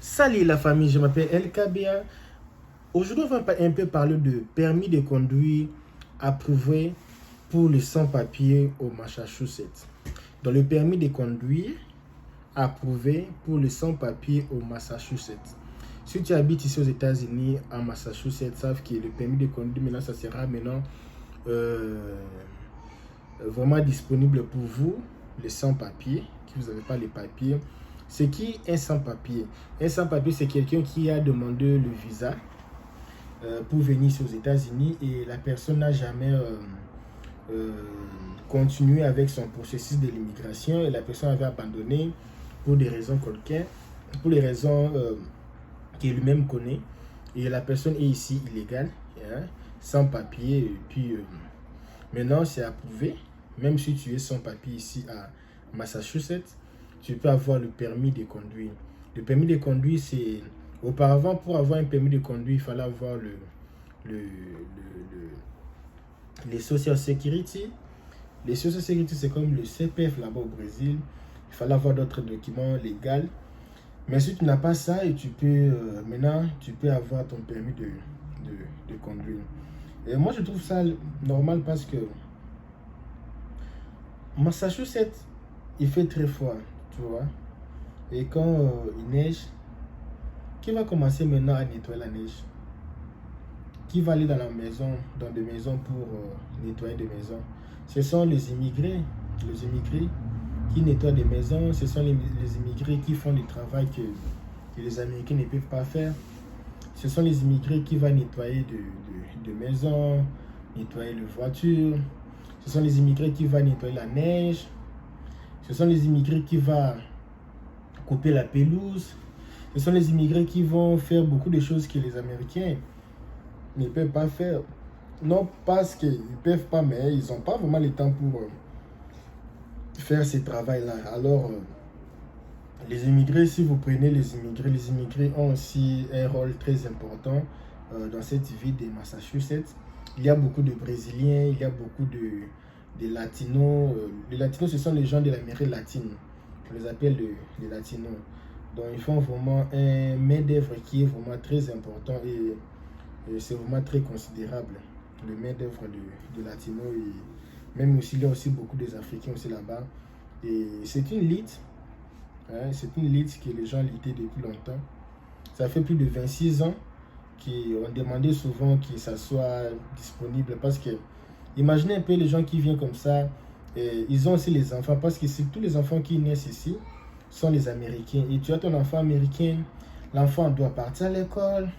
Salut la famille, je m'appelle LKBA. Aujourd'hui, on va un peu parler de permis de conduire approuvé pour les sans-papiers au Massachusetts. Donc, le permis de conduire approuvé pour les sans-papiers au Massachusetts. Si tu habites ici aux États-Unis, en Massachusetts, savent que le permis de conduire, maintenant, ça sera maintenant vraiment disponible pour vous, les sans-papiers, qui vous n'avez pas les papiers. C'est qui un sans-papier? Un sans-papier, c'est quelqu'un qui a demandé le visa pour venir ici aux États-Unis et la personne n'a jamais continué avec son processus de l'immigration et la personne avait abandonné pour des raisons quelconques, pour les raisons qu'il lui-même connaît. Et la personne est ici illégale, hein, sans papier. Et puis maintenant, c'est approuvé. Même si tu es sans papier ici à Massachusetts, tu peux avoir le permis de conduire. Le permis de conduire, c'est... Auparavant, pour avoir un permis de conduire, il fallait avoir les Social Security. Les Social Security, c'est comme le CPF là-bas au Brésil. Il fallait avoir d'autres documents légaux. Mais si tu n'as pas ça, et tu peux maintenant, tu peux avoir ton permis de conduire. Et moi, je trouve ça normal parce que Massachusetts, il fait très froid, tu vois. Et quand il neige, qui va commencer maintenant à nettoyer la neige? Qui va aller dans la maison, dans des maisons pour nettoyer des maisons? Ce sont les immigrés qui nettoient des maisons. Ce sont les immigrés qui font du travail que les Américains ne peuvent pas faire. Ce sont les immigrés qui vont nettoyer de maisons, nettoyer les voitures. Ce sont les immigrés qui vont nettoyer la neige. Ce sont les immigrés qui vont couper la pelouse. Ce sont les immigrés qui vont faire beaucoup de choses que les Américains ne peuvent pas faire. Non parce qu'ils ne peuvent pas, mais ils n'ont pas vraiment le temps pour faire ce travail-là. Alors, les immigrés, si vous prenez les immigrés ont aussi un rôle très important dans cette ville de Massachusetts. Il y a beaucoup de Brésiliens, il y a beaucoup de Latinos. Les Latinos, ce sont les gens de l'Amérique latine. On les appelle les Latinos. Donc, ils font vraiment un main-d'œuvre qui est vraiment très important et c'est vraiment très considérable. Le main-d'œuvre de Latinos et même aussi, il y a aussi beaucoup des Africains aussi là-bas. Et c'est une lutte. Hein, c'est une lutte que les gens luttaient depuis longtemps. Ça fait plus de 26 ans qu'on demandait souvent que ça soit disponible parce que imaginez un peu les gens qui viennent comme ça, et ils ont aussi les enfants parce que tous les enfants qui naissent ici sont les Américains. Et tu as ton enfant américain, l'enfant doit partir à l'école,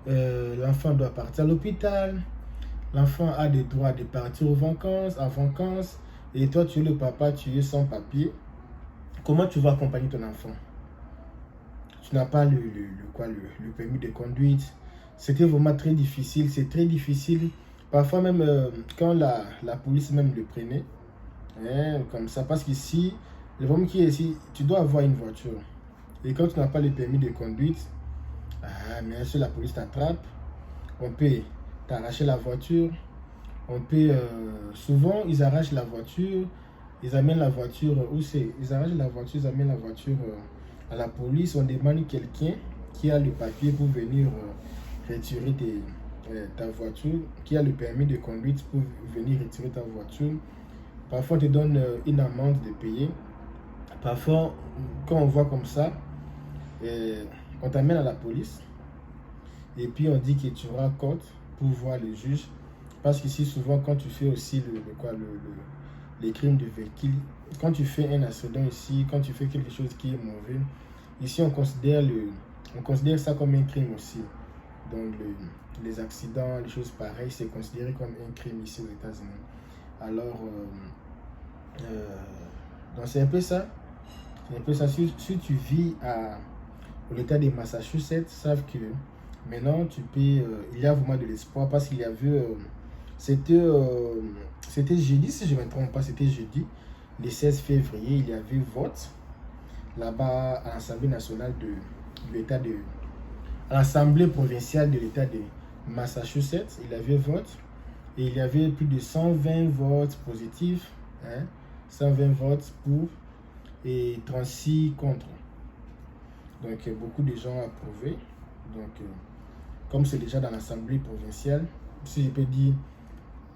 l'enfant doit partir à l'hôpital, l'enfant a des droits de partir en vacances, et toi tu es le papa, tu es sans papier. Comment tu vas accompagner ton enfant? Tu n'as pas le permis de conduite. C'était vraiment très difficile. C'est très difficile. Parfois même quand la police même le prenait. Hein, comme ça. Parce qu'ici, le problème qui est ici, tu dois avoir une voiture. Et quand tu n'as pas le permis de conduite, mais si la police t'attrape, on peut t'arracher la voiture. On peut... souvent, ils arrachent la voiture. Ils amènent la voiture, où c'est? Ils arrachent la voiture, ils amènent la voiture à la police. On demande quelqu'un qui a le papier pour venir retirer ta voiture, qui a le permis de conduite pour venir retirer ta voiture. Parfois, on te donne une amende de payer. Parfois, quand on voit comme ça, on t'amène à la police. Et puis, on dit que tu auras court pour voir le juge. Parce qu'ici, souvent, quand tu fais aussi les crimes de véhicule, quand tu fais un accident ici, quand tu fais quelque chose qui est mauvais, ici on considère ça comme un crime aussi. Donc les accidents, les choses pareilles, c'est considéré comme un crime ici aux États-Unis. Alors, donc c'est un peu ça. C'est un peu ça. Si tu vis au l'État de Massachusetts, savent que maintenant tu peux, il y a vraiment de l'espoir parce qu'il y avait c'était jeudi, si je ne me trompe pas, c'était jeudi, le 16 février, il y avait vote là-bas à l'Assemblée nationale de l'État à l'Assemblée provinciale de l'État de Massachusetts. Il y avait vote et il y avait plus de 120 votes positifs, hein, 120 votes pour et 36 contre. Donc, beaucoup de gens ont approuvé. Donc, comme c'est déjà dans l'Assemblée provinciale, si je peux dire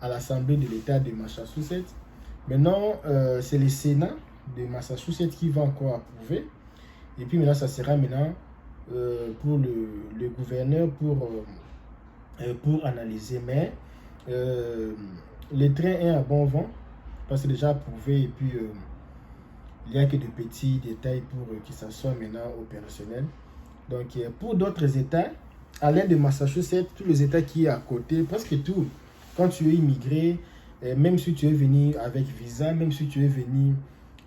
à l'Assemblée de l'État de Massachusetts, maintenant, c'est le Sénat de Massachusetts qui va encore approuver. Et puis maintenant, ça sera maintenant pour le gouverneur pour analyser. Mais le train est à bon vent parce que c'est déjà approuvé. Et puis, il n'y a que de petits détails pour que ça soit maintenant opérationnel. Donc, pour d'autres États, à l'aide de Massachusetts, tous les États qui sont à côté, presque tout, quand tu es immigré, même si tu es venu avec visa, même si tu es venu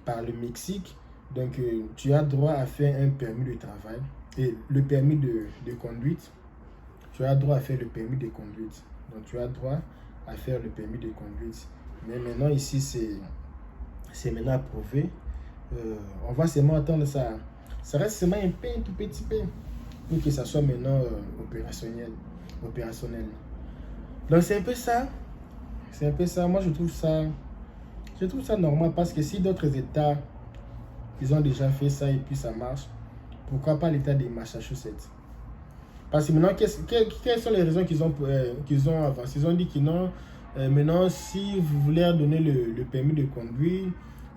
par le Mexique, donc tu as droit à faire un permis de travail et le permis de conduite. Tu as droit à faire le permis de conduite. Donc tu as droit à faire le permis de conduite. Mais maintenant ici, c'est maintenant approuvé. On va seulement attendre ça. Ça reste seulement un tout petit peu pour que ça soit maintenant opérationnel. Donc c'est un peu ça. C'est un peu ça. Moi je trouve ça normal parce que si d'autres États ils ont déjà fait ça et puis ça marche, pourquoi pas l'État de Massachusetts? Parce que maintenant, quelles sont les raisons qu'ils ont avancées? Ils ont dit que non, maintenant, si vous voulez leur donner le permis de conduire,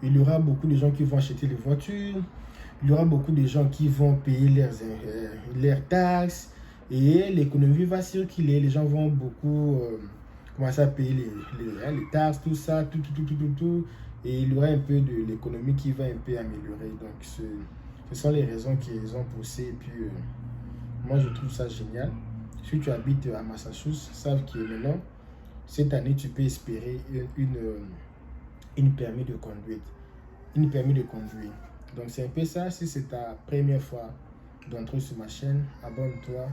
il y aura beaucoup de gens qui vont acheter les voitures, il y aura beaucoup de gens qui vont payer leurs taxes, et l'économie va circuler, les gens vont beaucoup commencer à payer les taxes, tout ça, tout, et il y aura un peu de l'économie qui va un peu améliorer. Donc, ce sont les raisons qu'ils ont poussé, et puis... moi, je trouve ça génial. Si tu habites à Massachusetts, savent que maintenant, cette année, tu peux espérer une permis de conduite. Une permis de conduire. Donc, c'est un peu ça. Si c'est ta première fois d'entrer sur ma chaîne, abonne-toi.